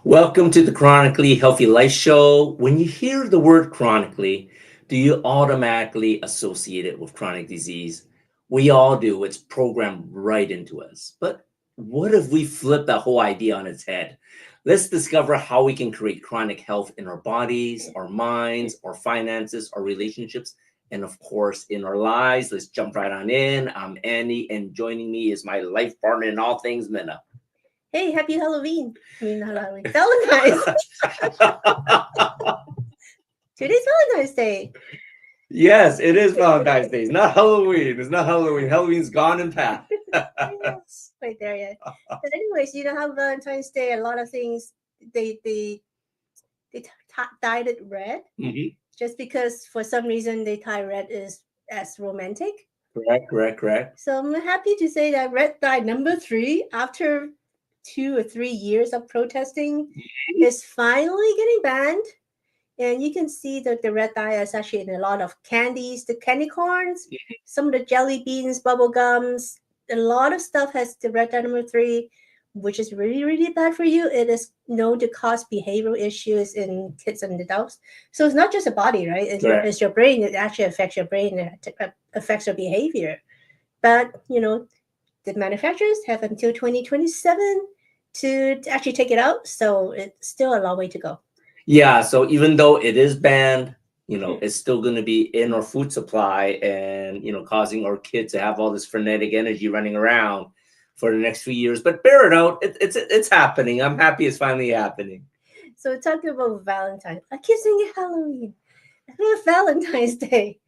Welcome to the Chronically Healthy Life Show. When you hear the word chronically, do you automatically associate it with chronic disease? We all do. It's programmed right into us. But what if we flip that whole idea on its head? Let's discover how we can create chronic health in our bodies, our minds, our finances, our relationships, and of course, in our lives. Let's jump right on in. I'm Andy, and joining me is my life partner in all things, Minna. Hey, happy Halloween. I mean, not Halloween. Valentine's. Today's Valentine's Day. Yes, it is Valentine's Day. It's not Halloween. It's not Halloween. Halloween's gone and past. Yes, right there yet. But anyways, you know how Valentine's Day, a lot of things they dyed it red Mhm. just because for some reason they tie red is as romantic. Correct, correct, correct. So I'm happy to say that red dye number three, after 2 or 3 years of protesting, is finally getting banned. And you can see that the red dye is actually in a lot of candies, the candy corns, some of the jelly beans, bubble gums. A lot of stuff has the red dye number three, which is really, really bad for you. It is known to cause behavioral issues in kids and adults. So it's not just the body, right? Correct. It's your brain. It actually affects your brain. It affects your behavior. But, the manufacturers have until 2027 to actually take it out. So it's still a long way to go. Yeah, so even though it is banned, it's still going to be in our food supply and, causing our kids to have all this frenetic energy running around for the next few years. But bear it out. It's happening. I'm happy it's finally happening. So talking about Valentine, I keep saying Halloween. I love Valentine's Day.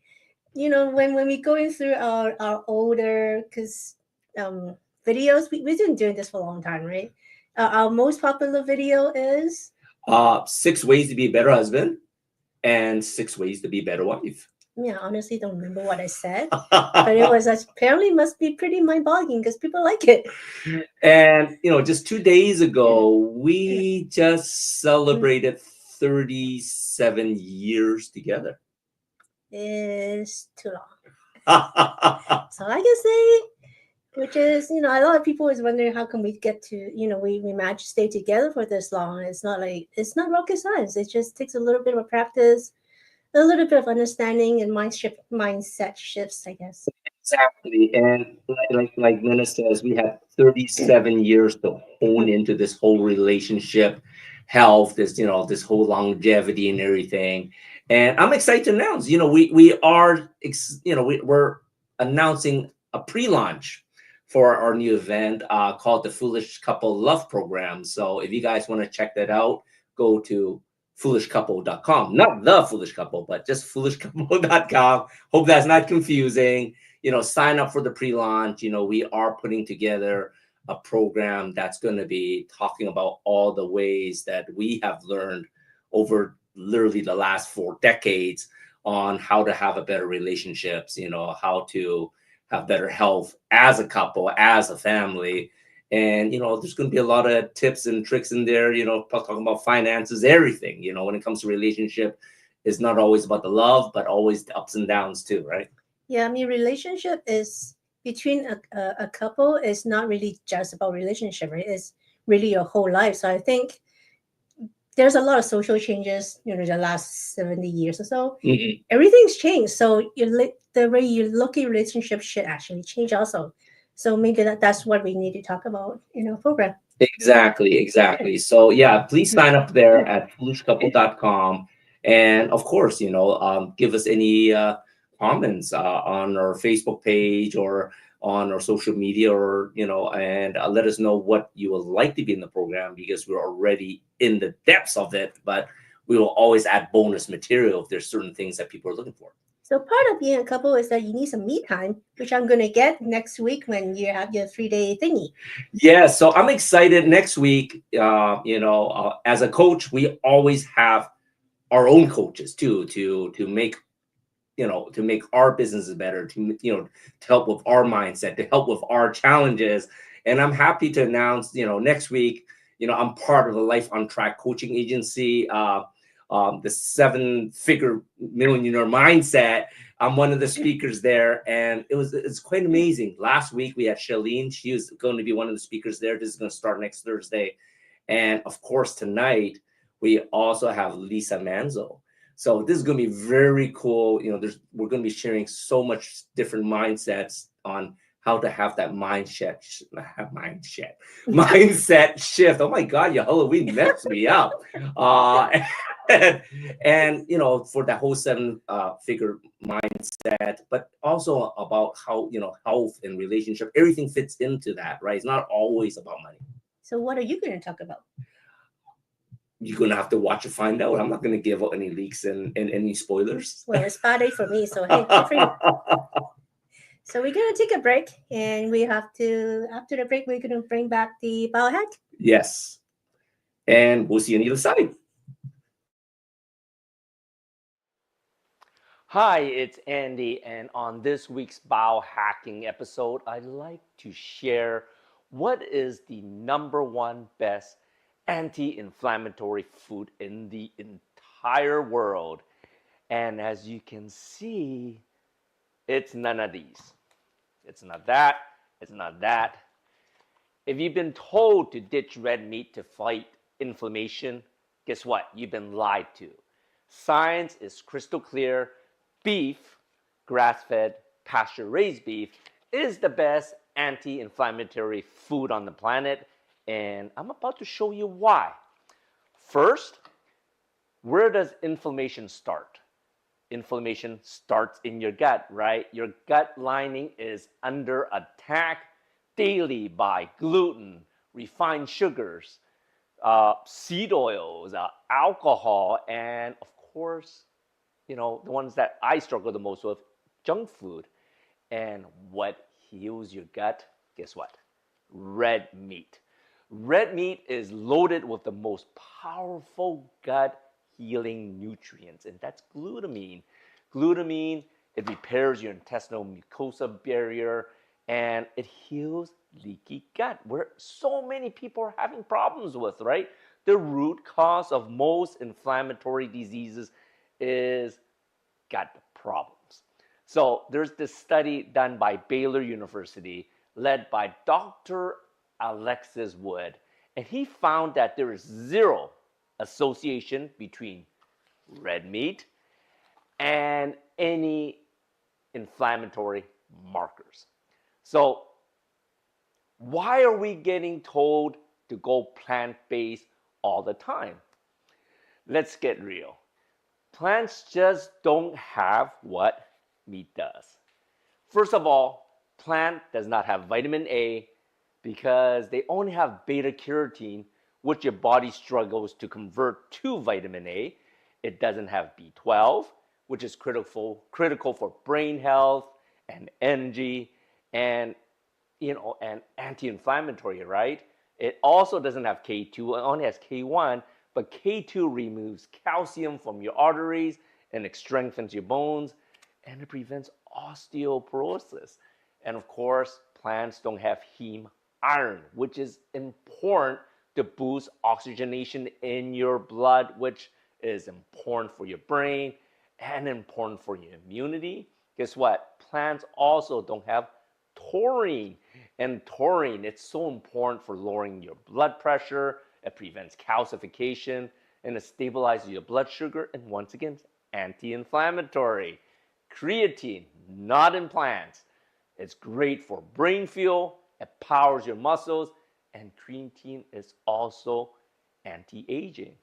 When we going through our older um videos, we've been doing this for a long time, right? Our most popular video is 6 ways to be a better husband and 6 ways to be a better wife. yeah, I honestly don't remember what I said, but it was apparently must be pretty mind-boggling because people like it. And just 2 days ago, we just celebrated 37 years together. Is too long. So I can say, which is, a lot of people is wondering how can we get to, we managed to stay together for this long. It's not rocket science. It just takes a little bit of practice, a little bit of understanding and mindset shifts, I guess. Exactly. And like Nina says, we have 37 years to hone into this whole relationship, health, this whole longevity and everything. And I'm excited to announce, we're announcing a pre-launch for our new event called the Foolish Couple Love Program. So if you guys want to check that out, go to foolishcouple.com. Not the foolish couple, but just foolishcouple.com. Hope that's not confusing. Sign up for the pre-launch. We are putting together a program that's going to be talking about all the ways that we have learned over literally the last 4 decades on how to have a better relationships, how to have better health as a couple, as a family. And there's going to be a lot of tips and tricks in there, talking about finances, everything. When it comes to relationship, it's not always about the love, but always the ups and downs too, right? Yeah, I mean, relationship is between a couple is not really just about relationship, right? It's really your whole life. So I think there's a lot of social changes, the last 70 years or so. Mhm. Everything's changed. So the way you look at relationships should actually change also. So maybe that's what we need to talk about in our program. Exactly, exactly. So yeah, please sign up there at foolishcouple.com. And of course, give us any comments on our Facebook page or on our social media, or and let us know what you would like to be in the program, because we're already in the depths of it, but we will always add bonus material if there's certain things that people are looking for. So part of being a couple is that you need some me time, which I'm gonna get next week when you have your 3 day thingy. Yeah, so I'm excited next week. As a coach, we always have our own coaches too, to make to make our businesses better, to help with our mindset, to help with our challenges. And I'm happy to announce, next week, I'm part of the Life on Track coaching agency, the 7-figure millionaire mindset. I'm one of the speakers there, and it's quite amazing. Last week we had Shalene. She was going to be one of the speakers there. This is going to start next Thursday. And of course, tonight we also have Lisa Manzo. So this is going to be very cool. We're going to be sharing so much different mindsets on how to have that mindset shift. Oh my God, your Halloween messed me up. And for that whole seven-figure mindset, but also about how health and relationship, everything fits into that, right? It's not always about money. So what are you going to talk about? You're gonna have to watch to find out. I'm not gonna give out any leaks and any spoilers. Well, it's spa day for me, so hey, good for you. So we're gonna take a break, and we have to. After the break, we're gonna bring back the biohack. Yes, and we'll see you on the other side. Hi, it's Andy, and on this week's biohacking episode, I'd like to share what is the #1 best anti-inflammatory food in the entire world. And as you can see, it's none of these. It's not that, it's not that. If you've been told to ditch red meat to fight inflammation, guess what? You've been lied to. Science is crystal clear. Beef, grass-fed, pasture-raised beef, is the best anti-inflammatory food on the planet, and I'm about to show you why. First, where does inflammation start? Inflammation starts in your gut, right? Your gut lining is under attack daily by gluten, refined sugars, seed oils, alcohol, and of course, the ones that I struggle the most with, junk food. And what heals your gut? Guess what? Red meat. Red meat is loaded with the most powerful gut healing nutrients, and that's glutamine. Glutamine, it repairs your intestinal mucosa barrier, and it heals leaky gut, where so many people are having problems with, right? The root cause of most inflammatory diseases is gut problems. So there's this study done by Baylor University, led by Dr. Alexis Wood, and he found that there is zero association between red meat and any inflammatory markers. So why are we getting told to go plant-based all the time? Let's get real. Plants just don't have what meat does. First of all, plant does not have vitamin A because they only have beta carotene, which your body struggles to convert to vitamin A. It doesn't have B12, which is critical for brain health and energy and and anti-inflammatory, right? It also doesn't have K2, it only has K1, but K2 removes calcium from your arteries and it strengthens your bones, and it prevents osteoporosis. And of course, plants don't have heme iron, which is important to boost oxygenation in your blood, which is important for your brain and important for your immunity. Guess what? Plants also don't have taurine. And taurine, it's so important for lowering your blood pressure. It prevents calcification and it stabilizes your blood sugar. And once again, it's anti-inflammatory. Creatine, not in plants. It's great for brain fuel. It powers your muscles. And creatine is also anti-aging.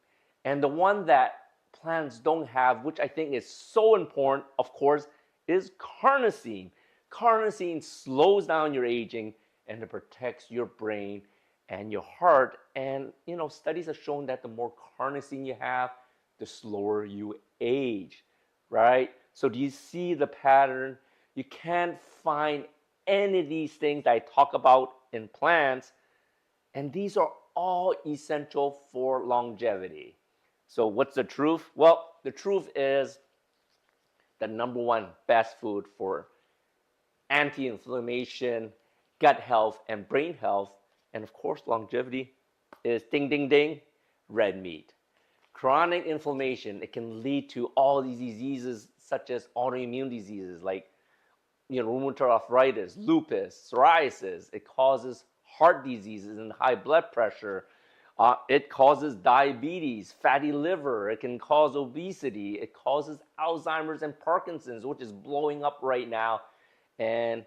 And the one that plants don't have, which I think is so important, of course, is carnosine. Carnosine slows down your aging and it protects your brain and your heart. And studies have shown that the more carnosine you have, the slower you age, right? So do you see the pattern? You can't find any of these things that I talk about in plants, and these are all essential for longevity. So what's the truth? Well, the truth is the #1 best food for anti-inflammation, gut health, and brain health, and of course longevity, is ding, ding, ding, red meat. Chronic inflammation, it can lead to all these diseases such as autoimmune diseases like rheumatoid arthritis, lupus, psoriasis. It causes heart diseases and high blood pressure. It causes diabetes, fatty liver. It can cause obesity. It causes Alzheimer's and Parkinson's, which is blowing up right now, and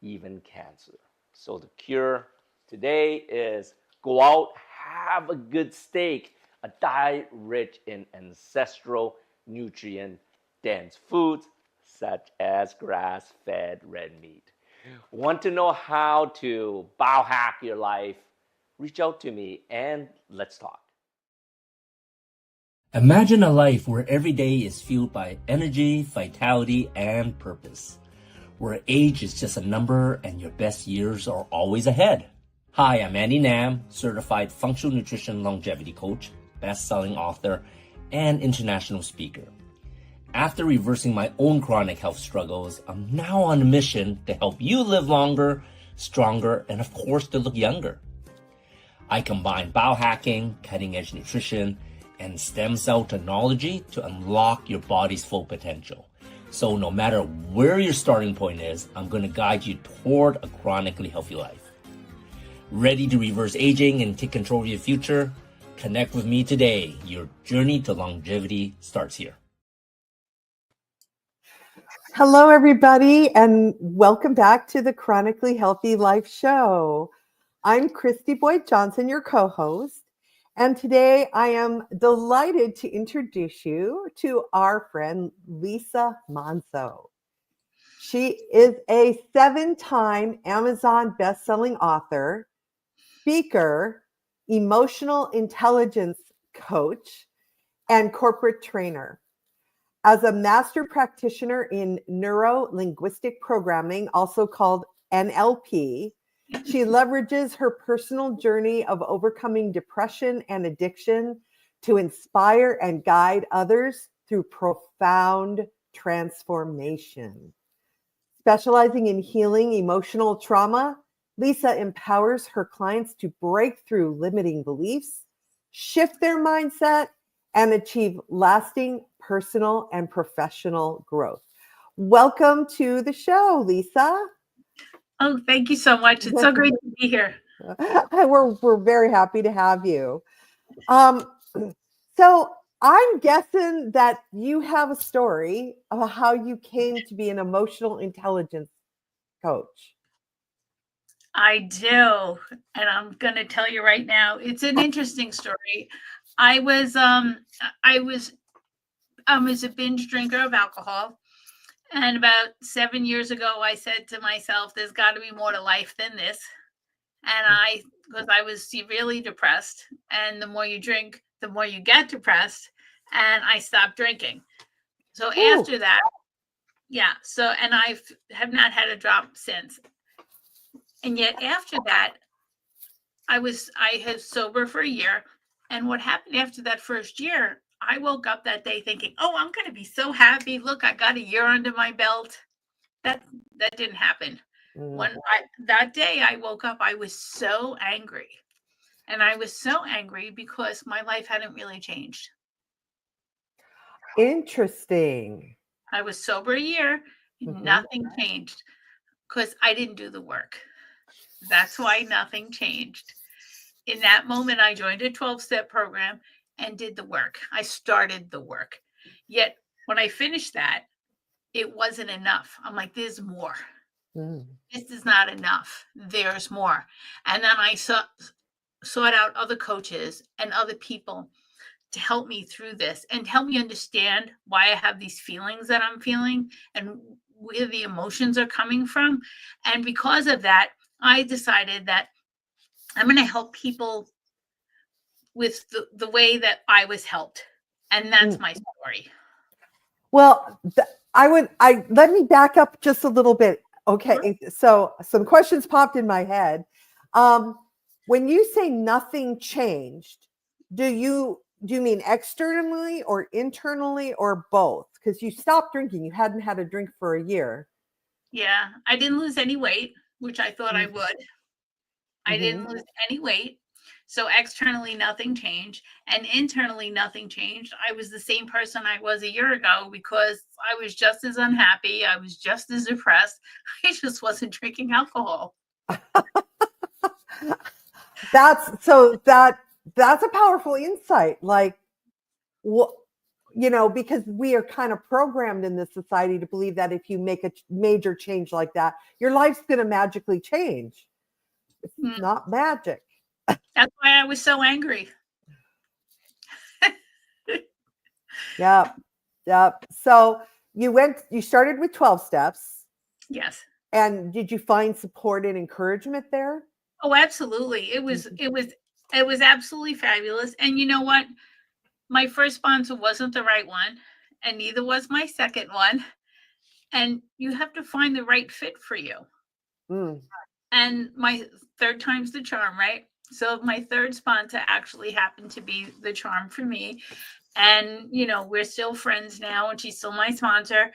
even cancer. So the cure today is go out, have a good steak, a diet rich in ancestral, nutrient-dense foods such as grass-fed red meat. Want to know how to biohack your life? Reach out to me and let's talk. Imagine a life where every day is fueled by energy, vitality, and purpose. Where age is just a number and your best years are always ahead. Hi, I'm Andy Nam, certified functional nutrition longevity coach, best-selling author, and international speaker. After reversing my own chronic health struggles, I'm now on a mission to help you live longer, stronger, and of course to look younger. I combine biohacking, cutting-edge nutrition, and stem cell technology to unlock your body's full potential. So no matter where your starting point is, I'm going to guide you toward a chronically healthy life. Ready to reverse aging and take control of your future? Connect with me today. Your journey to longevity starts here. Hello, everybody, and welcome back to the Chronically Healthy Life Show. I'm Christy Boyd Johnson, your co-host, and today I am delighted to introduce you to our friend Lisa Manzo. She is a 7-time Amazon best-selling author, speaker, emotional intelligence coach, and corporate trainer. As a master practitioner in neuro-linguistic programming, also called NLP, she leverages her personal journey of overcoming depression and addiction to inspire and guide others through profound transformation. Specializing in healing emotional trauma, Lisa empowers her clients to break through limiting beliefs, shift their mindset, and achieve lasting personal and professional growth. Welcome to the show, Lisa. Oh, thank you so much. It's so great to be here. We're very happy to have you. So I'm guessing that you have a story of how you came to be an emotional intelligence coach. I do, and I'm going to tell you right now. It's an interesting story. I was a binge drinker of alcohol, and about 7 years ago, I said to myself, "There's got to be more to life than this." And because I was severely depressed, and the more you drink, the more you get depressed, and I stopped drinking. So after that, and I have not had a drop since. And yet after that, I had sober for a year. And what happened after that first year, I woke up that day thinking, "Oh, I'm going to be so happy. Look, I got a year under my belt." That didn't happen. That day I woke up, I was so angry. And I was so angry because my life hadn't really changed. Interesting. I was sober a year, nothing changed because I didn't do the work. That's why nothing changed. In that moment, I joined a 12-step program and did the work. I started the work. Yet when I finished that, it wasn't enough. I'm like, there's more. This is not enough. There's more. And then I sought out other coaches and other people to help me through this and help me understand why I have these feelings that I'm feeling and where the emotions are coming from. And because of that, I decided that I'm going to help people with the way that I was helped. And that's my story. Well, let me back up just a little bit. Okay. So some questions popped in my head. When you say nothing changed, do you mean externally or internally or both? Because you stopped drinking. You hadn't had a drink for a year. Yeah. I didn't lose any weight, which I thought I would. I didn't lose any weight. So externally, nothing changed. And internally, nothing changed. I was the same person I was a year ago because I was just as unhappy. I was just as depressed. I just wasn't drinking alcohol. That that's a powerful insight. Like, what, because we are kind of programmed in this society to believe that if you make a major change like that, your life's going to magically change. It's not magic. That's why I was so angry. Yep. So you started with 12 steps. Yes. And did you find support and encouragement there? Oh, absolutely. It was absolutely fabulous. And you know what? My first sponsor wasn't the right one, and neither was my second one. And you have to find the right fit for you. And my third time's the charm, right? So my third sponsor actually happened to be the charm for me. And, we're still friends now, and she's still my sponsor.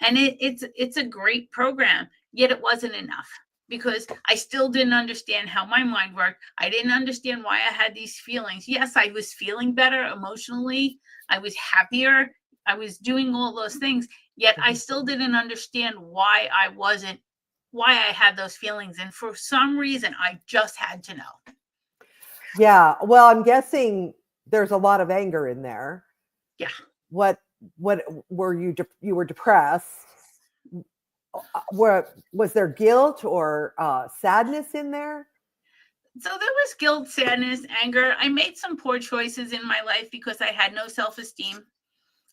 And it's a great program, yet it wasn't enough because I still didn't understand how my mind worked. I didn't understand why I had these feelings. Yes, I was feeling better emotionally. I was happier. I was doing all those things, yet I still didn't understand why I had those feelings. And for some reason, I just had to know. Yeah. Well, I'm guessing there's a lot of anger in there. Yeah. What were you were depressed? Was there guilt or sadness in there? So there was guilt, sadness, anger. I made some poor choices in my life because I had no self-esteem,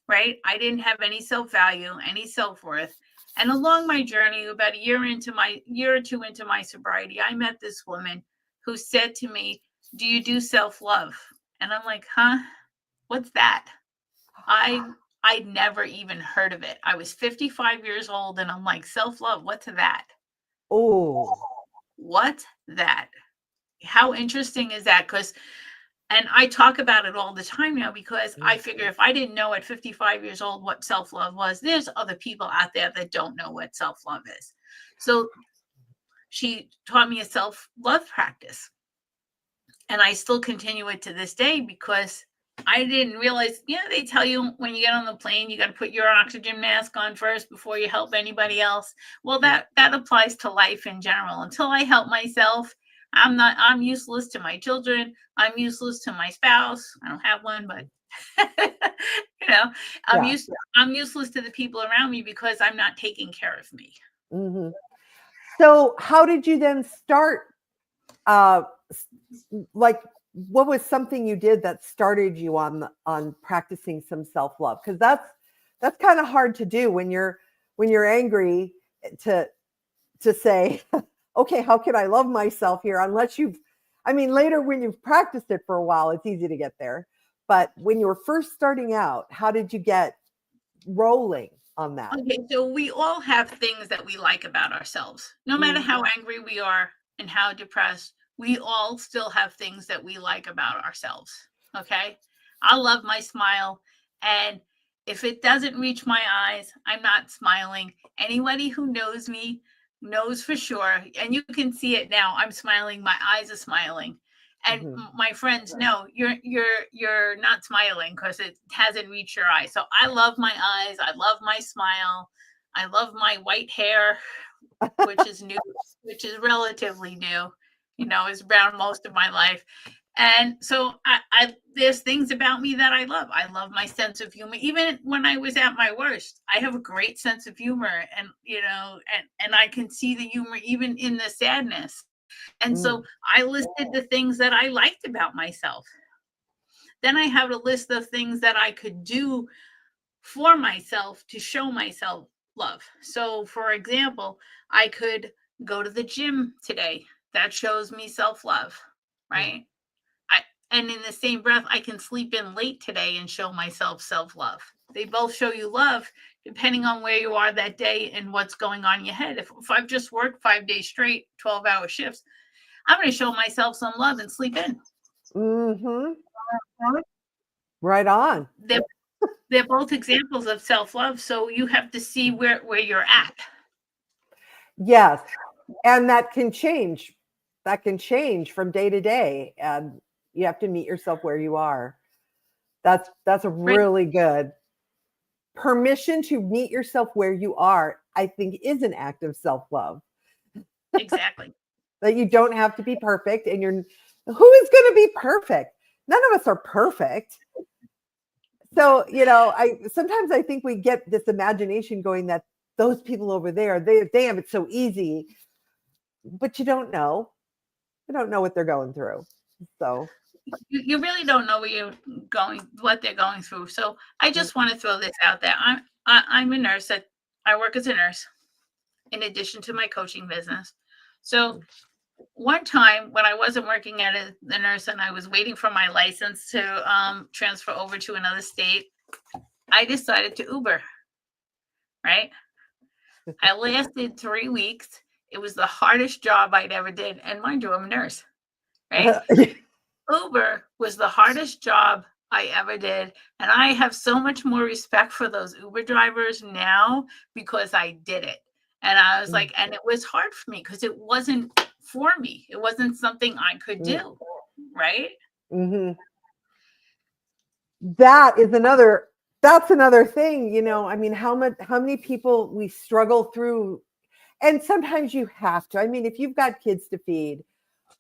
right? I didn't have any self-value, any self-worth. And along my journey, about a year or two into my sobriety, I met this woman who said to me, "Do you do self-love?" And I'm like, "Huh? What's that?" I'd never even heard of it. I was 55 years old and I'm like, self-love, what's that? Oh, what's that? How interesting is that? And I talk about it all the time now because I figure if I didn't know at 55 years old what self-love was, there's other people out there that don't know what self-love is. So she taught me a self-love practice. And I still continue it to this day because I didn't realize, they tell you when you get on the plane, you got to put your oxygen mask on first before you help anybody else. Well, that applies to life in general. Until I help myself, I'm useless to my children. I'm useless to my spouse. I don't have one, but I'm useless to the people around me because I'm not taking care of me. Mm-hmm. So how did you then start? What was something you did that started you on practicing some self-love? Because that's kind of hard to do when you're angry to say, okay, how can I love myself here? Unless later when you've practiced it for a while, it's easy to get there. But when you were first starting out, how did you get rolling on that? Okay, so we all have things that we like about ourselves. No matter how angry we are and how depressed, we all still have things that we like about ourselves. Okay. I love my smile. And if it doesn't reach my eyes, I'm not smiling. Anybody who knows me knows for sure. And you can see it now. I'm smiling. My eyes are smiling. And my friends know you're not smiling because it hasn't reached your eyes. So I love my eyes. I love my smile. I love my white hair, which is new, which is relatively new. It's brown most of my life. And so I there's things about me that I love. I love my sense of humor. Even when I was at my worst, I have a great sense of humor, and and I can see the humor even in the sadness. And so I listed the things that I liked about myself. Then I have a list of things that I could do for myself to show myself love. So, for example, I could go to the gym today. That shows me self-love, right? And in the same breath, I can sleep in late today and show myself self-love. They both show you love depending on where you are that day and what's going on in your head. If I've just worked 5 days straight, 12-hour shifts, I'm going to show myself some love and sleep in. Right on. They're both examples of self-love. So you have to see where you're at. Yes. And that can change. That can change from day to day. And you have to meet yourself where you are. That's a really good permission to meet yourself where you are, I think, is an act of self-love. Exactly. That you don't have to be perfect, and who is going to be perfect? none of us are perfect. So, you know, sometimes I think we get this imagination going that those people over there, they have it so easy, but you don't know. You don't know what they're going through. So you really don't know what they're going through. So I just want to throw this out there. I'm a nurse. I work as a nurse in addition to my coaching business. So one time when I wasn't working at the nurse and I was waiting for my license to transfer over to another state, I decided to Uber, right? I lasted 3 weeks. It was the hardest job I'd ever did. And mind you, I'm a nurse, right? Uber was the hardest job I ever did. And I have so much more respect for those Uber drivers now because I did it. And I was like, and it was hard for me because it wasn't for me. It wasn't something I could do, right? Mm-hmm. That's another thing, you know. I mean, how many people we struggle through, and sometimes you have to. I mean, if you've got kids to feed,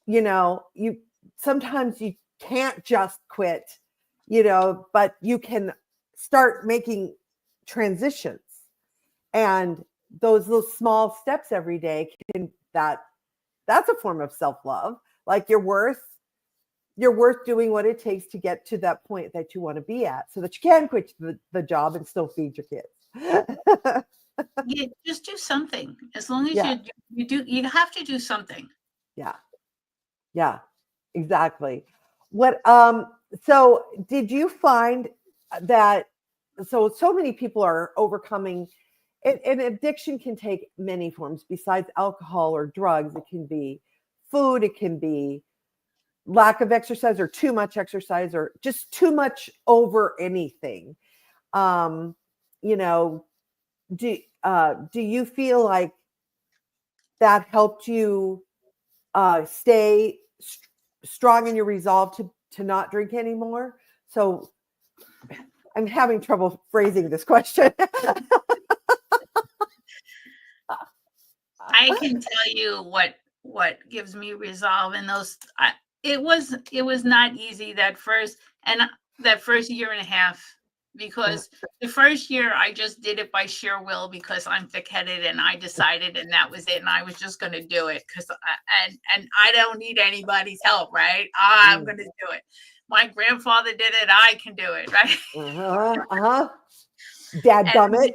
you know, sometimes you can't just quit, you know, but you can start making transitions, and those little small steps every day that's a form of self-love. Like you're worth doing what it takes to get to that point that you want to be at so that you can quit the job and still feed your kids. Yeah, just do something. As long as you have to do something. Yeah, exactly. So did you find that, so many people are overcoming, and addiction can take many forms besides alcohol or drugs. It can be food, it can be lack of exercise or too much exercise or just too much over anything. You know, do you feel like that helped you stay strong in your resolve to not drink anymore? So I'm having trouble phrasing this question. I can tell you what gives me resolve in those. It was not easy that first year and a half, because the first year I just did it by sheer will because I'm thick-headed and I decided, and that was it, and I was just going to do it because and I don't need anybody's help, right? I'm going to do it. My grandfather did it. I can do it, right? Dadgummit.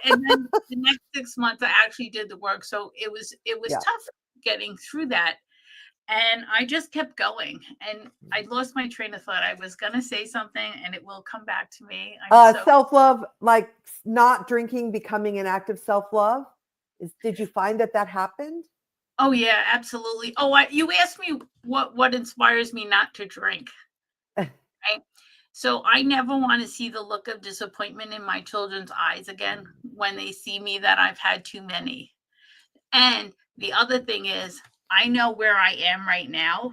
And then the next 6 months, I actually did the work. So it was tough getting through that. And I just kept going. And I lost my train of thought. I was going to say something and it will come back to me. Self-love, like not drinking, becoming an act of self-love. Did you find that happened? Oh, yeah, absolutely. Oh, you asked me what inspires me not to drink. Right? So I never want to see the look of disappointment in my children's eyes again when they see me that I've had too many. And the other thing is, I know where I am right now,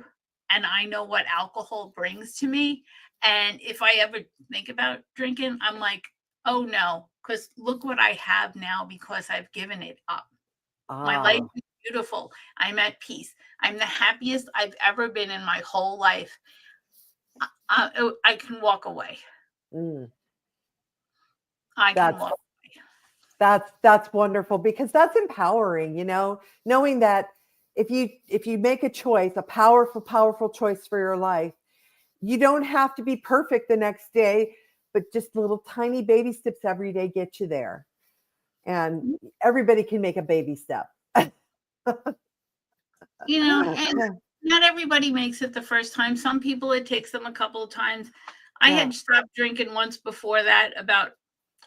and I know what alcohol brings to me. And if I ever think about drinking, I'm like, oh no, because look what I have now because I've given it up. My life is beautiful. I'm at peace. I'm the happiest I've ever been in my whole life. I can walk away. I can walk away. That's wonderful, because that's empowering, you know, knowing that if you make a choice, a powerful choice for your life, you don't have to be perfect the next day, but just little tiny baby steps every day get you there. And everybody can make a baby step. You know, and not everybody makes it the first time. Some people, it takes them a couple of times. I had stopped drinking once before that, about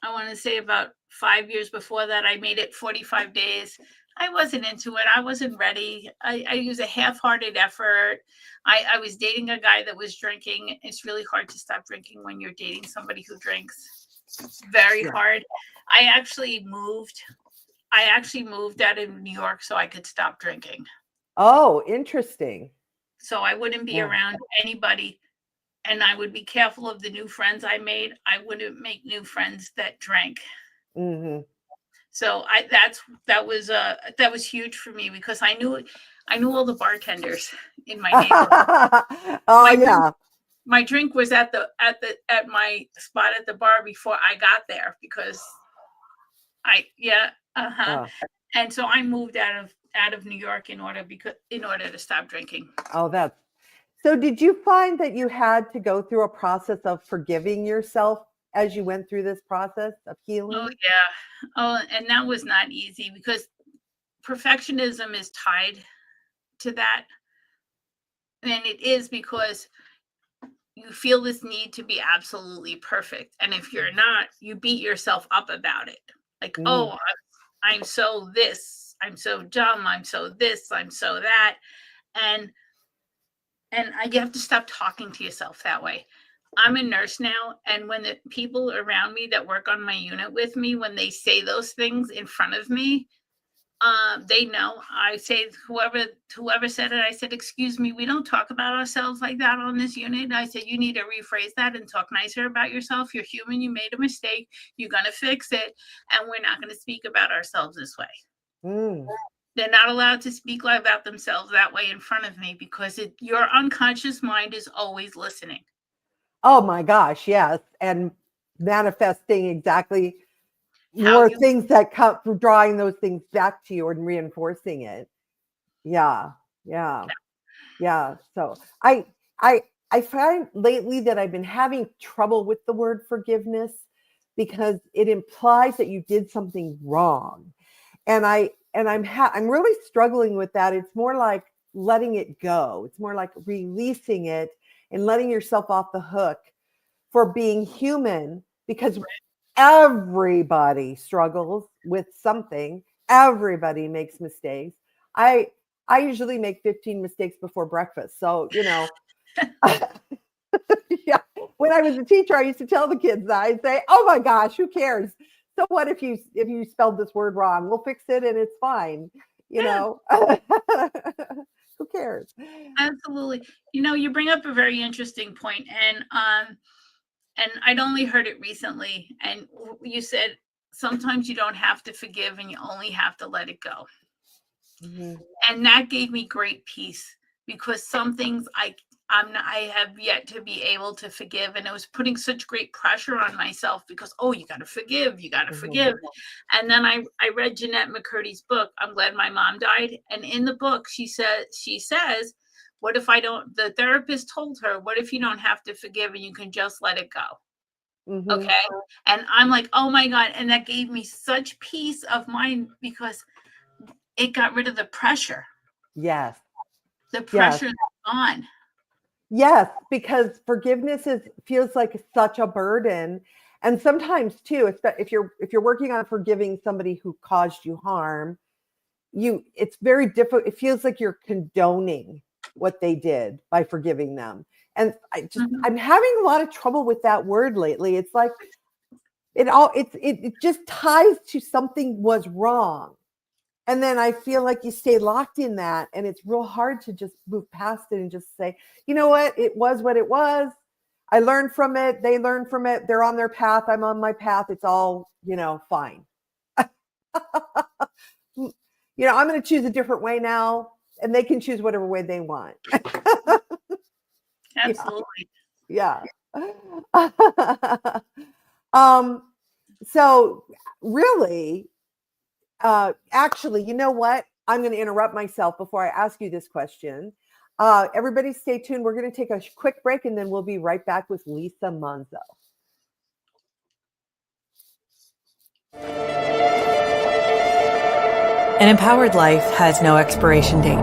5 years before that. I made it 45 days. I wasn't into it. I wasn't ready. I used a half-hearted effort. I was dating a guy that was drinking. It's really hard to stop drinking when you're dating somebody who drinks. It's very hard. I actually moved out of New York so I could stop drinking. Oh, interesting. So I wouldn't be around anybody, and I would be careful of the new friends I made. I wouldn't make new friends that drank. Mm-hmm. So that was huge for me because I knew all the bartenders in my neighborhood. my drink was at my spot at the bar before I got there because and so I moved out of New York in order to stop drinking. Oh, so did you find that you had to go through a process of forgiving yourself as you went through this process of healing? Oh yeah. Oh, and that was not easy because perfectionism is tied to that. And it is because you feel this need to be absolutely perfect. And if you're not, you beat yourself up about it. Like, oh, I'm so this, I'm so dumb, I'm so this, I'm so that. And you have to stop talking to yourself that way. I'm a nurse now. And when the people around me that work on my unit with me, when they say those things in front of me, they know. I say, whoever said it, I said, excuse me, we don't talk about ourselves like that on this unit. I said, you need to rephrase that and talk nicer about yourself. You're human. You made a mistake. You're going to fix it. And we're not going to speak about ourselves this way. They're not allowed to speak about themselves that way in front of me because your unconscious mind is always listening. Oh my gosh, yes. And manifesting exactly more things that come from drawing those things back to you and reinforcing it. Yeah. So I find lately that I've been having trouble with the word forgiveness because it implies that you did something wrong. And I'm really struggling with that. It's more like letting it go. It's more like releasing it and letting yourself off the hook for being human, because everybody struggles with something. Everybody makes mistakes. I usually make 15 mistakes before breakfast. So, yeah. When I was a teacher, I used to tell the kids that. I'd say, oh my gosh, who cares? So what if you spelled this word wrong? We'll fix it and it's fine. Who cares? Absolutely. You bring up a very interesting point, and I'd only heard it recently. And you said sometimes you don't have to forgive, and you only have to let it go. Mm-hmm. And that gave me great peace, because some things I have yet to be able to forgive, and it was putting such great pressure on myself because, you got to forgive, forgive. And then I read Jeanette McCurdy's book, I'm Glad My Mom Died. And in the book, she says, what if the therapist told her, what if you don't have to forgive and you can just let it go? Mm-hmm. Okay. And I'm like, oh my God. And that gave me such peace of mind because it got rid of the pressure. Yes. The pressure is gone. Yes, because forgiveness feels like such a burden. And sometimes too, if you're working on forgiving somebody who caused you harm, it's very difficult. It feels like you're condoning what they did by forgiving them. And I'm having a lot of trouble with that word lately. It's like it just ties to something was wrong. And then I feel like you stay locked in that, and it's real hard to just move past it and just say, you know what it was. I learned from it. They learned from it. They're on their path. I'm on my path. It's all, fine. I'm going to choose a different way now, and they can choose whatever way they want. Absolutely. Yeah. So really, actually, you know what? I'm going to interrupt myself before I ask you this question. Everybody stay tuned. We're going to take a quick break, and then we'll be right back with Lisa Monzo. An empowered life has no expiration date.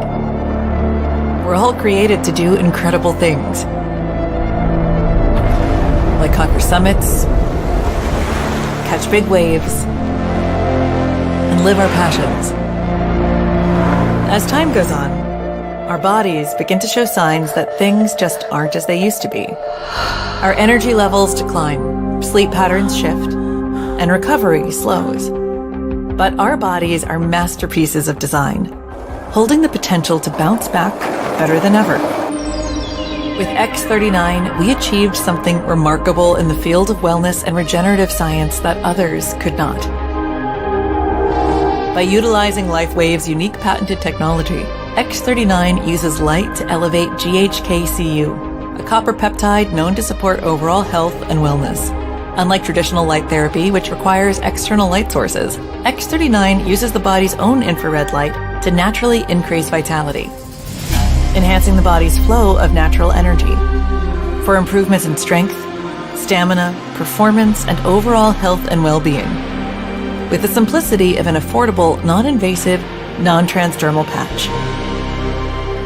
We're all created to do incredible things, like conquer summits, catch big waves, and live our passions. As time goes on, our bodies begin to show signs that things just aren't as they used to be. Our energy levels decline, sleep patterns shift, and recovery slows. But our bodies are masterpieces of design, holding the potential to bounce back better than ever. With X39, we achieved something remarkable in the field of wellness and regenerative science that others could not. By utilizing LifeWave's unique patented technology, X39 uses light to elevate GHKCU, a copper peptide known to support overall health and wellness. Unlike traditional light therapy, which requires external light sources, X39 uses the body's own infrared light to naturally increase vitality, enhancing the body's flow of natural energy. For improvements in strength, stamina, performance, and overall health and well-being, with the simplicity of an affordable, non-invasive, non-transdermal patch.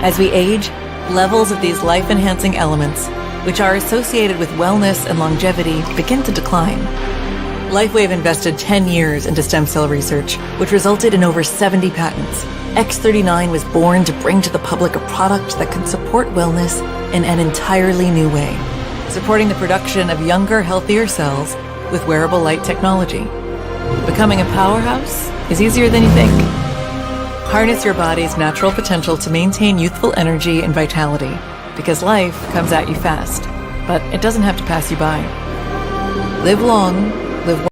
As we age, levels of these life-enhancing elements, which are associated with wellness and longevity, begin to decline. LifeWave invested 10 years into stem cell research, which resulted in over 70 patents. X39 was born to bring to the public a product that can support wellness in an entirely new way, supporting the production of younger, healthier cells with wearable light technology. Becoming a powerhouse is easier than you think. Harness your body's natural potential to maintain youthful energy and vitality, because life comes at you fast, but it doesn't have to pass you by. Live long, live well.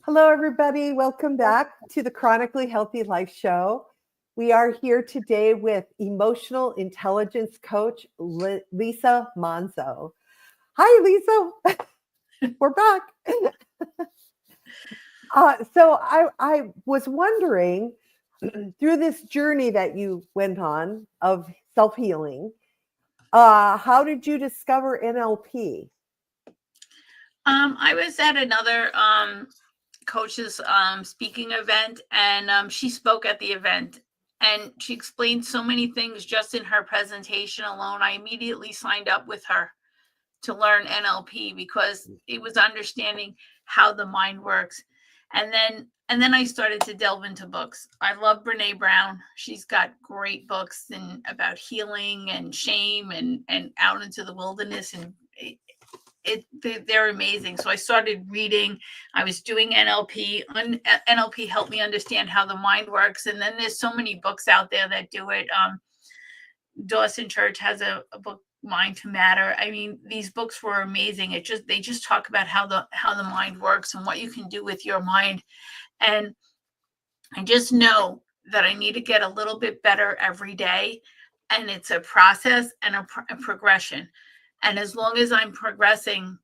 Hello, everybody. Welcome back to the Chronically Healthy Life Show. We are here today with emotional intelligence coach, Lisa Manzo. Hi, Lisa. We're back. So I was wondering, through this journey that you went on of self-healing, how did you discover NLP? I was at another coach's speaking event, and she spoke at the event, and she explained so many things just in her presentation alone. I immediately signed up with her to learn NLP because it was understanding how the mind works. And then I started to delve into books. I love Brene Brown. She's got great books about healing and shame and out into the wilderness, and they're amazing. So I started reading. I was doing NLP. NLP helped me understand how the mind works. And then there's so many books out there that do it. Dawson Church has a book, Mind to Matter. I mean, these books were amazing. They just talk about how the mind works and what you can do with your mind. And I just know that I need to get a little bit better every day. And it's a process and a progression. And as long as I'm progressing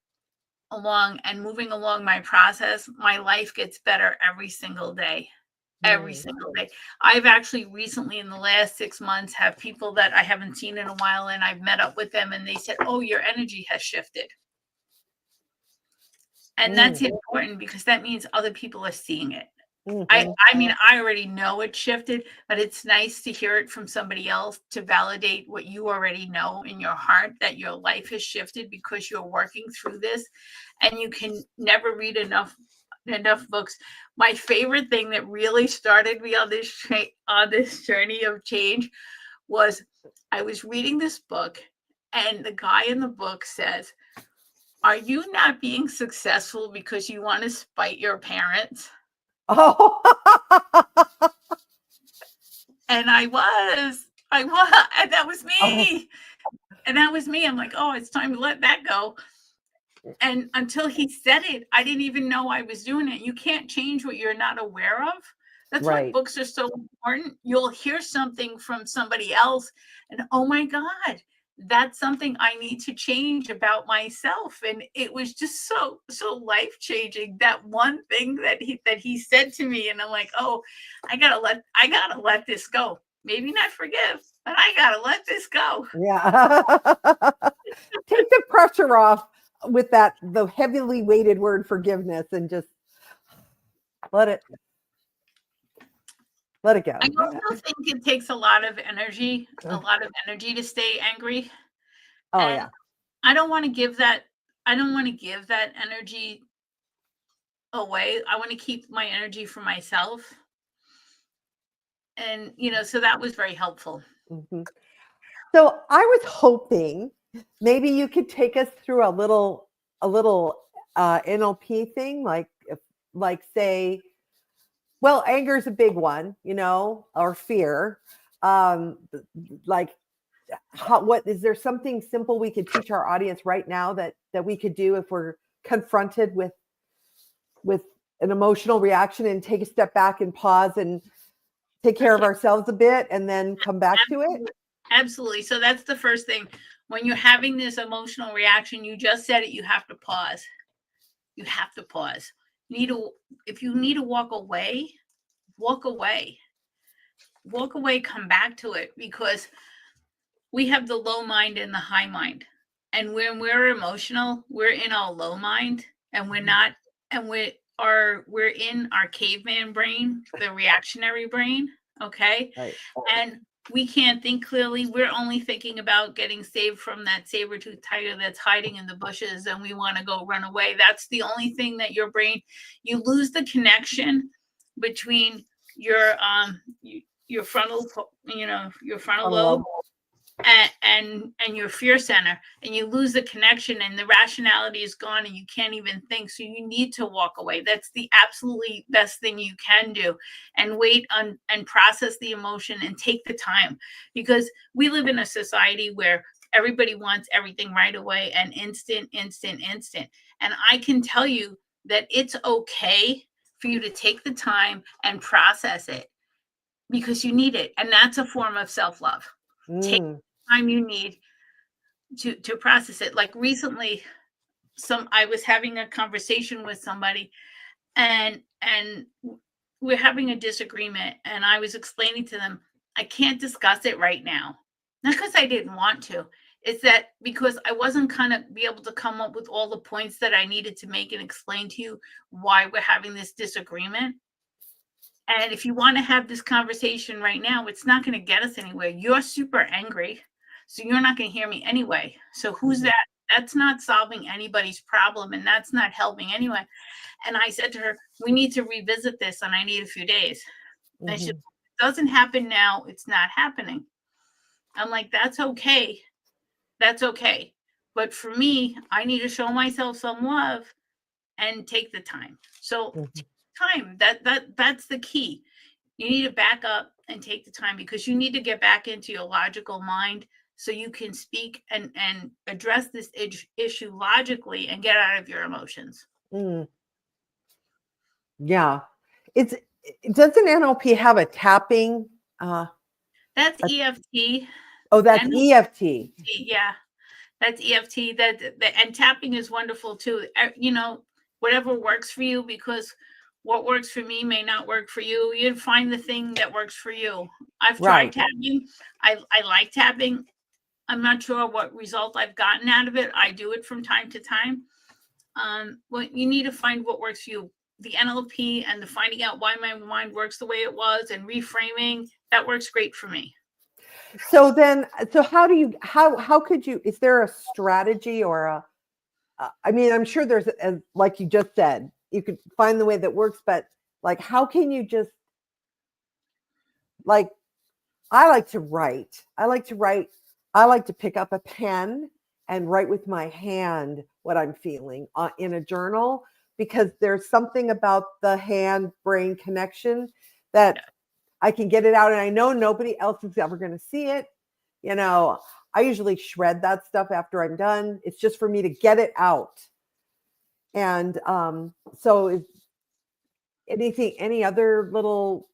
along and moving along my process, my life gets better every single day. Every single day. I've actually recently, in the last 6 months, have people that I haven't seen in a while, and I've met up with them, and they said, "Oh, your energy has shifted." And that's important because that means other people are seeing it. I mean, I already know it shifted, but it's nice to hear it from somebody else to validate what you already know in your heart, that your life has shifted because you're working through this, and you can never read enough books. My favorite thing that really started me on this journey of change was I was reading this book, and the guy in the book says, "Are you not being successful because you want to spite your parents?" Oh, And I was, and that was me. And that was me. I'm like, oh, it's time to let that go. And until he said it, I didn't even know I was doing it. You can't change what you're not aware of. That's why books are so important. You'll hear something from somebody else, and oh my God, that's something I need to change about myself. And it was just so life-changing. That one thing that he said to me, and I'm like, oh, I gotta let this go. Maybe not forgive, but I gotta let this go. Yeah. Take the pressure off with the heavily weighted word forgiveness, and just let it go. I also think it takes a lot of energy to stay angry. Oh, And yeah. I don't want to give that energy away. I want to keep my energy for myself. And so that was very helpful. Mm-hmm. So I was hoping maybe you could take us through a little NLP thing, like say, well, anger is a big one, or fear. Like, what is there something simple we could teach our audience right now that we could do if we're confronted with an emotional reaction, and take a step back and pause and take care of ourselves a bit and then come back to it? Absolutely. So that's the first thing. When you're having this emotional reaction, you just said it, you have to pause. You have to pause. If you need to walk away, walk away. Walk away, come back to it, because we have the low mind and the high mind. And when we're emotional, we're in our low mind, and we're not, and we're in our caveman brain, the reactionary brain. Okay. Right. And we can't think clearly. We're only thinking about getting saved from that saber-toothed tiger that's hiding in the bushes, and we want to go run away. That's the only thing that your brain, you lose the connection between your frontal, your frontal lobe and your fear center, and you lose the connection, and the rationality is gone, and you can't even think. So you need to walk away. That's the absolutely best thing you can do, and wait and process the emotion and take the time, because we live in a society where everybody wants everything right away and instant. And I can tell you that it's okay for you to take the time and process it, because you need it. And that's a form of self-love. Take the time you need to process it. Like recently, I was having a conversation with somebody, and we're having a disagreement, and I was explaining to them, I can't discuss it right now. Not because I didn't want to. It's that because I wasn't be able to come up with all the points that I needed to make and explain to you why we're having this disagreement. And if you want to have this conversation right now, it's not going to get us anywhere. You're super angry, so you're not going to hear me anyway. So who's that? That's not solving anybody's problem, and that's not helping anyway. And I said to her, we need to revisit this, and I need a few days. And she said, it doesn't happen now. It's not happening. I'm like, that's okay. That's okay. But for me, I need to show myself some love and take the time. So time, that's the key. You need to back up and take the time, because you need to get back into your logical mind so you can speak and address this issue logically and get out of your emotions. Yeah. Doesn't NLP have a tapping? That's EFT. Oh, that's EFT. Yeah, that's EFT. And tapping is wonderful too. Whatever works for you, because what works for me may not work for you. You find the thing that works for you. I've tried tapping. I like tapping. I'm not sure what result I've gotten out of it. I do it from time to time. Well, you need to find what works for you. The NLP and the finding out why my mind works the way it was and reframing, that works great for me. So how could you, is there a strategy or I mean, I'm sure there's, like you just said, you could find the way that works, but like, how can you just, like, I like to write. I like to pick up a pen and write with my hand what I'm feeling in a journal, because there's something about the hand-brain connection that I can get it out, and I know nobody else is ever going to see it. I usually shred that stuff after I'm done. It's just for me to get it out. And so if any other little.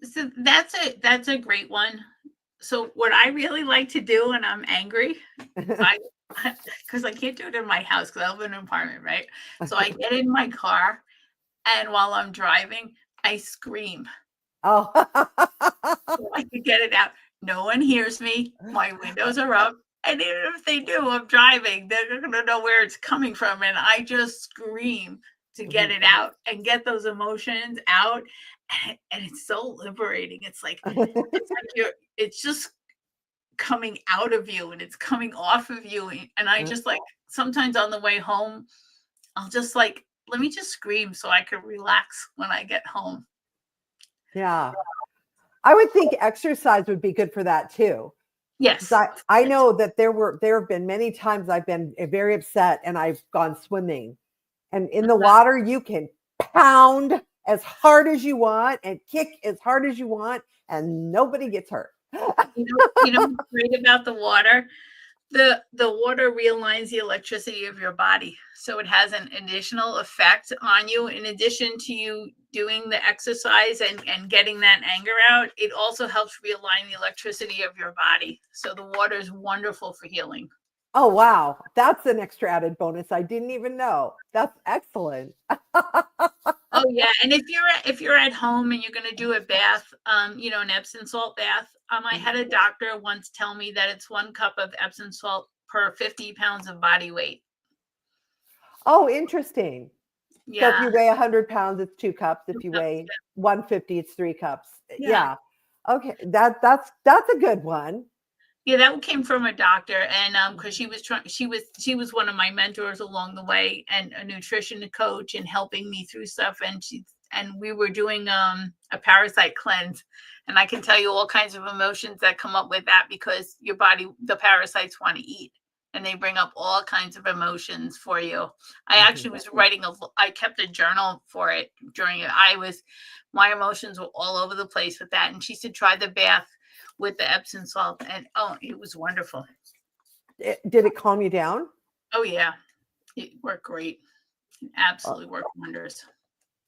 So that's a great one. So what I really like to do when I'm angry, because I can't do it in my house because I live in an apartment, right? So I get in my car, and while I'm driving, I scream. Oh. So I can get it out. No one hears me. My windows are up. And even if they do, I'm driving. They're going to know where it's coming from. And I just scream to get it out and get those emotions out. And it's so liberating. It's like it's just coming out of you and it's coming off of you. And I just like, sometimes on the way home, I'll just like, let me just scream so I can relax when I get home. Yeah. I would think exercise would be good for that too. Yes. I know that there have been many times I've been very upset and I've gone swimming, and in the water you can pound as hard as you want and kick as hard as you want and nobody gets hurt. You know what's great about the water? The water realigns the electricity of your body. So it has an additional effect on you. In addition to you doing the exercise and getting that anger out, it also helps realign the electricity of your body. So the water is wonderful for healing. Oh, wow. That's an extra added bonus. I didn't even know. That's excellent. Oh yeah. And if you're at home and you're going to do a bath, an Epsom salt bath, I had a doctor once tell me that it's 1 cup of Epsom salt per 50 pounds of body weight. Oh, interesting. Yeah. So if you weigh 100 pounds, it's 2 cups. If you weigh 150, it's 3 cups. Yeah. Okay. That's a good one. Yeah, that came from a doctor, and because she was one of my mentors along the way, and a nutrition coach, and helping me through stuff. And we were doing a parasite cleanse, and I can tell you all kinds of emotions that come up with that, because your body, the parasites want to eat, and they bring up all kinds of emotions for you. I actually was I kept a journal for it during it. My emotions were all over the place with that, and she said try the bath with the Epsom salt, and it was wonderful. Did it calm you down? Oh yeah, it worked great. It absolutely worked wonders.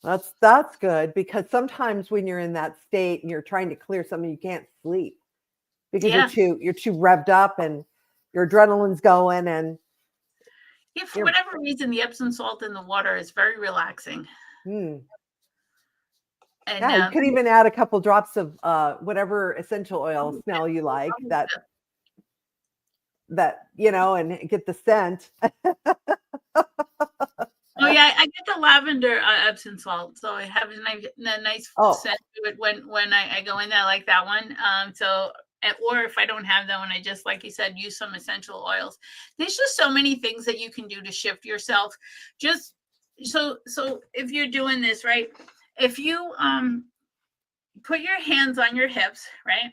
That's good, because sometimes when you're in that state and you're trying to clear something, you can't sleep because you're too revved up and your adrenaline's going. And for whatever reason, the Epsom salt in the water is very relaxing. And you could even add a couple drops of whatever essential oil smell you like, that and get the scent. Oh yeah, I get the lavender Epsom salt, so I have a nice scent to it when I go in there. I like that one. Or if I don't have that one, I just, like you said, use some essential oils. There's just so many things that you can do to shift yourself. Just so if you're doing this, right? If you put your hands on your hips, right?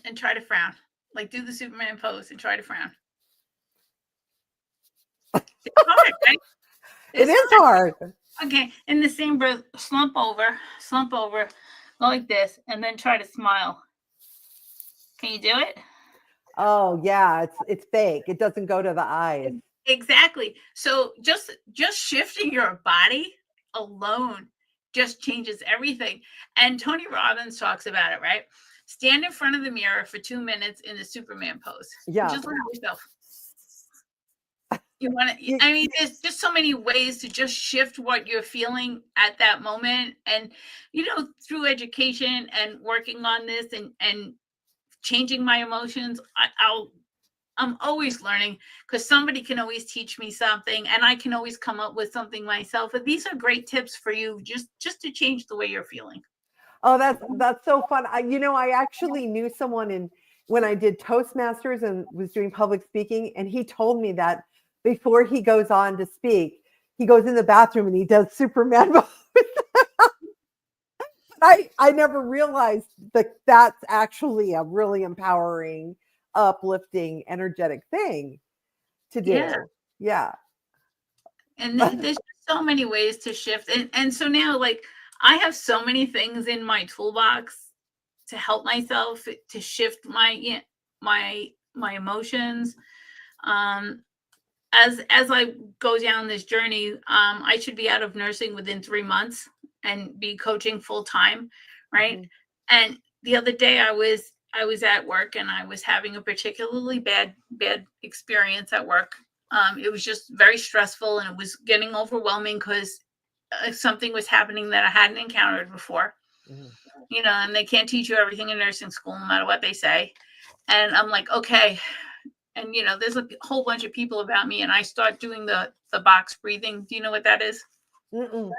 And try to frown. Like do the Superman pose and try to frown. It's hard, right? It is hard. Okay. In the same breath, slump over, go like this, and then try to smile. Can you do it? Oh yeah, it's fake. It doesn't go to the eyes. Exactly. So just shifting your body alone just changes everything. And Tony Robbins talks about it, right? Stand in front of the mirror for 2 minutes in the Superman pose. Yeah. Just look at yourself. There's just so many ways to just shift what you're feeling at that moment. And, through education and working on this and changing my emotions, I'm always learning, because somebody can always teach me something, and I can always come up with something myself. And these are great tips for you just to change the way you're feeling. Oh, that's so fun. I actually knew someone when I did Toastmasters and was doing public speaking, and he told me that before he goes on to speak, he goes in the bathroom and he does Superman pose. I never realized that that's actually a really empowering, uplifting, energetic thing to do. Yeah. And there's so many ways to shift. And so now, like, I have so many things in my toolbox to help myself to shift my emotions. As I go down this journey, I should be out of nursing within 3 months and be coaching full time, right? Mm-hmm. And the other day I was at work, and I was having a particularly bad experience at work. It was just very stressful, and it was getting overwhelming because something was happening that I hadn't encountered before. You know, and they can't teach you everything in nursing school, no matter what they say. And I'm like, okay. And, you know, there's a whole bunch of people about me, and I start doing the box breathing. Do you know what that is? Mm-mm.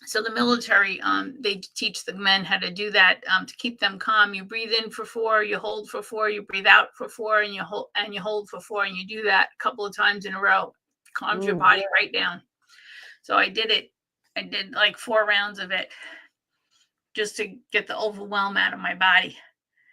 So the military, they teach the men how to do that to keep them calm. You breathe in for 4, you hold for 4, you breathe out for 4, and you hold for 4, and you do that a couple of times in a row. Calms your body right down. So I did it. I did like 4 rounds of it just to get the overwhelm out of my body.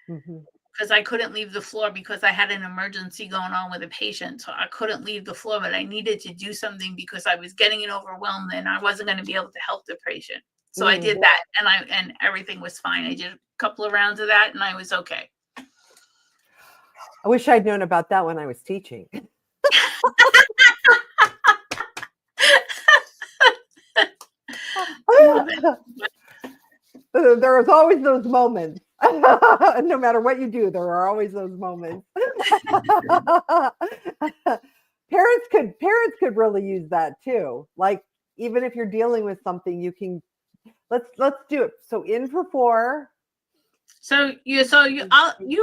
Because I couldn't leave the floor because I had an emergency going on with a patient. So I couldn't leave the floor, but I needed to do something because I was getting overwhelmed and I wasn't going to be able to help the patient. So I did that, and everything was fine. I did a couple of rounds of that and I was okay. I wish I'd known about that when I was teaching. There was always those moments. No matter what you do, there are always those moments. Parents could really use that too. Like, even if you're dealing with something, you can let's do it. So in for 4. So you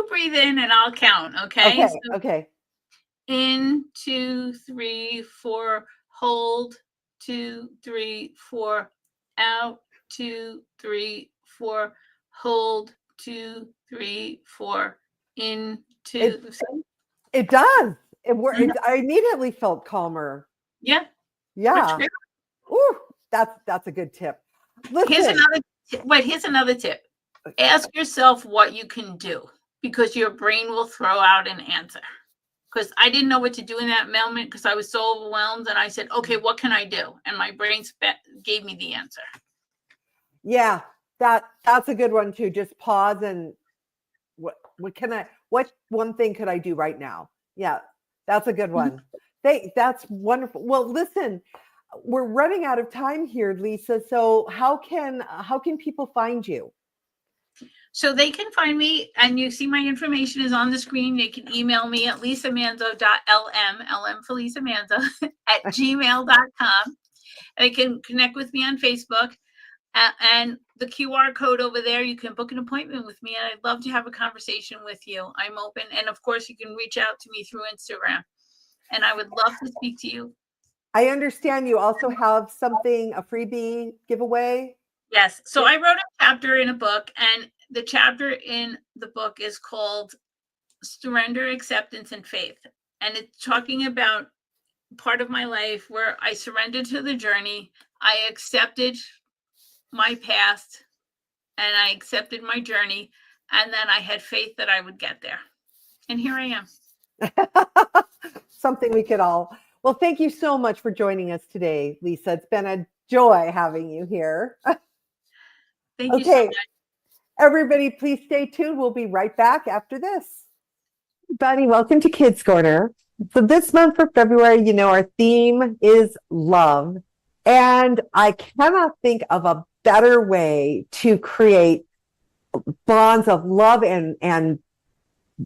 breathe in and I'll count. Okay. Okay. In, 2, 3, 4. Hold. 2, 3, 4. Out. 2, 3, 4. Hold. 2, 3, 4. In, 2. It does. I immediately felt calmer. Yeah. Yeah. Ooh, that's a good tip. Listen. Here's another tip. Ask yourself what you can do, because your brain will throw out an answer. Because I didn't know what to do in that moment because I was so overwhelmed, and I said, okay, what can I do? And my brain gave me the answer. Yeah, that's a good one too. Just pause and what one thing could I do right now? Yeah, that's a good one. That's wonderful. Well, listen, we're running out of time here, Lisa. So how can people find you? So they can find me, and you see my information is on the screen. They can email me at lisamanzo.lm for Lisa Manzo at gmail.com. They can connect with me on Facebook, and the QR code over there, you can book an appointment with me, and I'd love to have a conversation with you. I'm open, and of course you can reach out to me through Instagram, and I would love to speak to you. I understand you also have a freebie giveaway. Yes. So I wrote a chapter in a book, and the chapter in the book is called Surrender, Acceptance, and Faith. And it's talking about part of my life where I surrendered to the journey. I accepted my past and I accepted my journey. And then I had faith that I would get there. And here I am. Something we could all. Well, thank you so much for joining us today, Lisa. It's been a joy having you here. Thank you so much. Everybody, please stay tuned. We'll be right back after this. Everybody, welcome to Kids Corner. So this month for February, our theme is love. And I cannot think of a better way to create bonds of love and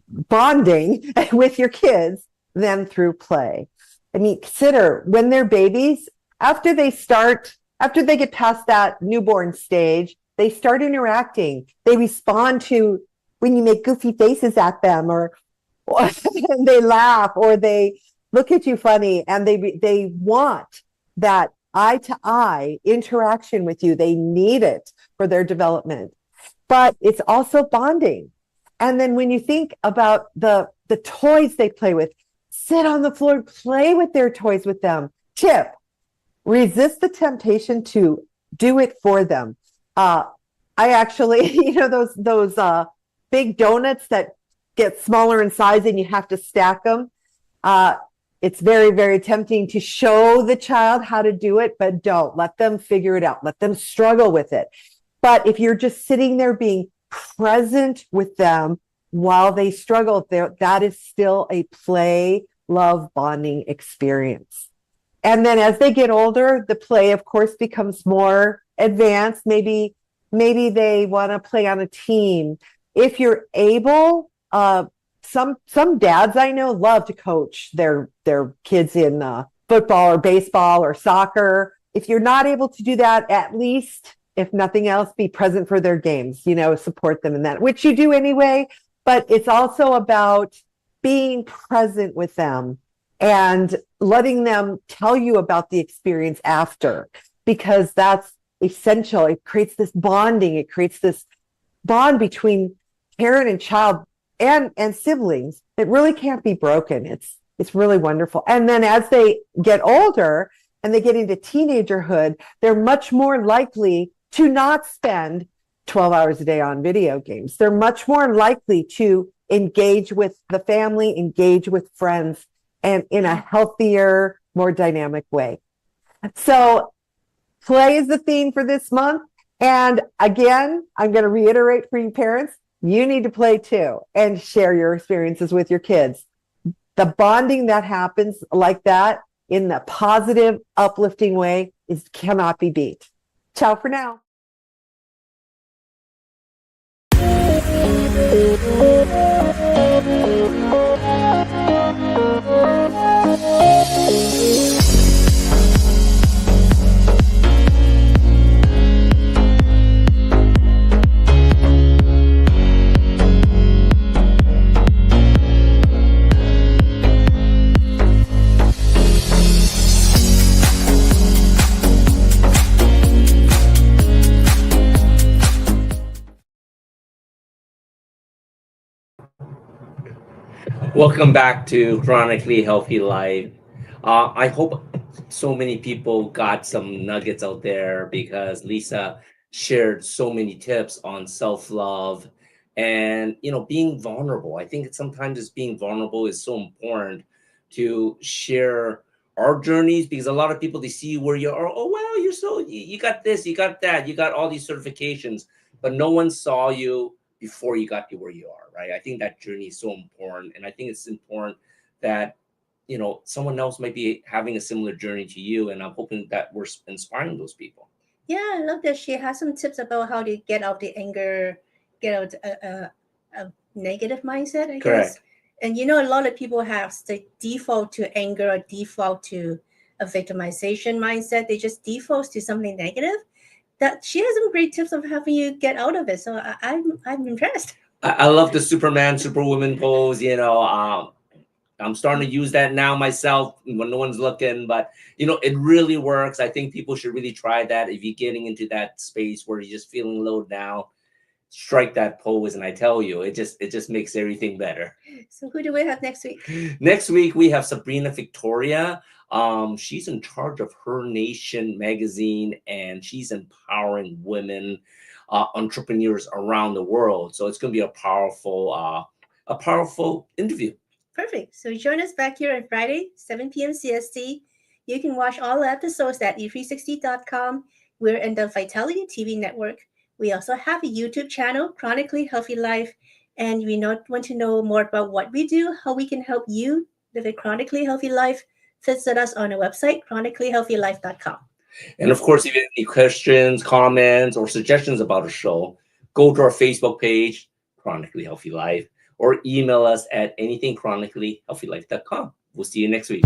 bonding with your kids than through play. I mean, consider when they're babies, after they get past that newborn stage, they start interacting. They respond to when you make goofy faces at them, or they laugh, or they look at you funny, and they want that eye-to-eye interaction with you. They need it for their development. But it's also bonding. And then when you think about the toys they play with, sit on the floor, play with their toys with them. Tip: resist the temptation to do it for them. I actually, those big donuts that get smaller in size and you have to stack them. It's very, very tempting to show the child how to do it, but don't let them figure it out. Let them struggle with it. But if you're just sitting there being present with them while they struggle, that is still a play, love, bonding experience. And then as they get older, the play, of course, becomes more advanced. Maybe they want to play on a team. If you're able, some dads I know love to coach their kids in football or baseball or soccer. If you're not able to do that, at least if nothing else, be present for their games, support them in that, which you do anyway. But it's also about being present with them and letting them tell you about the experience after, because that's essential. It creates this bonding. It creates this bond between parent and child and siblings. It really can't be broken. It's really wonderful. And then as they get older and they get into teenagerhood, they're much more likely to not spend 12 hours a day on video games. They're much more likely to engage with the family, engage with friends, and in a healthier, more dynamic way. So play is the theme for this month. And again, I'm going to reiterate for you parents, you need to play too and share your experiences with your kids. The bonding that happens like that in the positive, uplifting way cannot be beat. Ciao for now. Welcome back to Chronically Healthy Life. I hope so many people got some nuggets out there, because Lisa shared so many tips on self-love and being vulnerable. I think sometimes being vulnerable is so important to share our journeys, because a lot of people, they see where you are. Oh wow, you got this, you got that, you got all these certifications, but no one saw you before you got to where you are, right? I think that journey is so important. And I think it's important that, someone else might be having a similar journey to you. And I'm hoping that we're inspiring those people. Yeah, I love that she has some tips about how to get out the anger, get out a negative mindset, I Correct. guess. And a lot of people have the default to anger or default to a victimization mindset. They just default to something negative. That she has some great tips of helping you get out of it. So I'm impressed. I love the Superman, Superwoman pose. I'm starting to use that now myself when no one's looking, but it really works. I think people should really try that. If you're getting into that space where you're just feeling low down, strike that pose, and I tell you, it just makes everything better. So who do we have next week? Next week we have Sabrina Victoria. She's in charge of Her Nation magazine, and she's empowering women entrepreneurs around the world. So it's going to be a powerful interview. Perfect. So join us back here on Friday, 7 p.m. CST. You can watch all the episodes at e360.com. We're in the Vitality TV network. We also have a YouTube channel, Chronically Healthy Life. And we want to know more about what we do, how we can help you live a chronically healthy life. Visit us on our website, chronicallyhealthylife.com. And of course, if you have any questions, comments, or suggestions about a show, go to our Facebook page, Chronically Healthy Life, or email us at anythingchronicallyhealthylife.com. We'll see you next week.